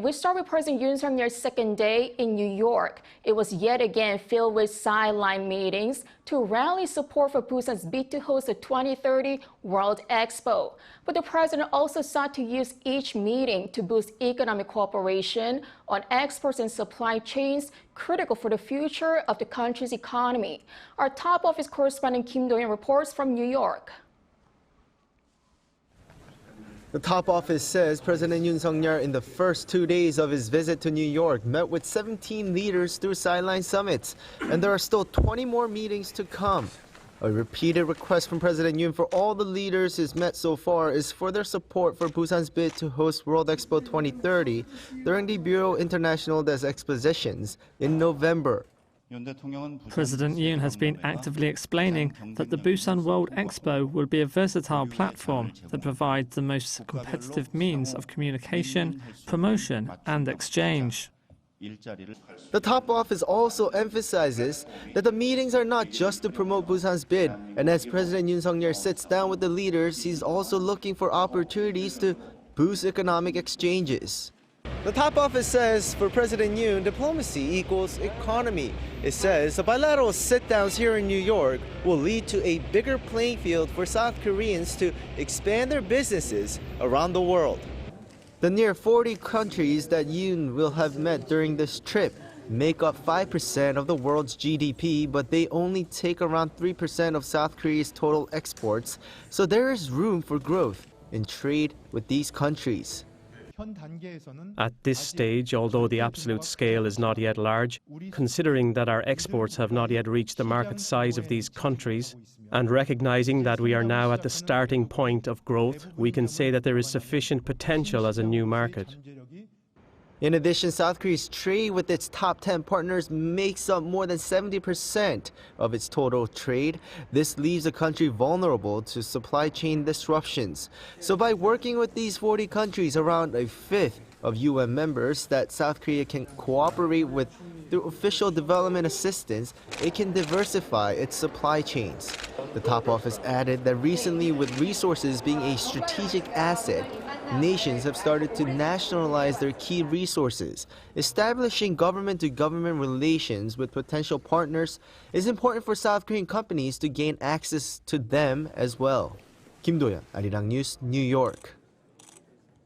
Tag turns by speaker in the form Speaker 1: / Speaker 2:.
Speaker 1: we start with President Yoon Suk Yeol's second day in New York. It was yet again filled with sideline meetings to rally support for Busan's bid to host the 2030 World Expo. But the president also sought to use each meeting to boost economic cooperation on exports and supply chains critical for the future of the country's economy. Our top office correspondent Kim Do-yeon reports from New York.
Speaker 2: The top office says President Yoon Suk Yeol in the first 2 days of his visit to New York met with 17 leaders through sideline summits, and there are still 20 more meetings to come. A repeated request from President Yoon for all the leaders he's met so far is for their support for Busan's bid to host World Expo 2030 during the Bureau International des Expositions in November.
Speaker 3: President Yoon has been actively explaining that the Busan World Expo will be a versatile platform that provides the most competitive means of communication, promotion, and exchange.
Speaker 2: The top office also emphasizes that the meetings are not just to promote Busan's bid, and as President Yoon Suk Yeol sits down with the leaders, he's also looking for opportunities to boost economic exchanges. The top office says for President Yoon, diplomacy equals economy. It says the bilateral sit-downs here in New York will lead to a bigger playing field for South Koreans to expand their businesses around the world. The near 40 countries that Yoon will have met during this trip make up 5% of the world's GDP, but they only take around 3% of South Korea's total exports, so there is room for growth in trade with these countries.
Speaker 4: At this stage, although the absolute scale is not yet large, considering that our exports have not yet reached the market size of these countries, and recognizing that we are now at the starting point of growth, we can say that there is sufficient potential as a new market.
Speaker 2: In addition, South Korea's trade with its top 10 partners makes up more than 70% of its total trade. This leaves the country vulnerable to supply chain disruptions. So by working with these 40 countries, around a fifth of UN members that South Korea can cooperate with through official development assistance, it can diversify its supply chains. The top office added that recently, with resources being a strategic asset, nations have started to nationalize their key resources. Establishing government-to-government relations with potential partners is important for South Korean companies to gain access to them as well. Kim Do-yeon, Arirang News, New York.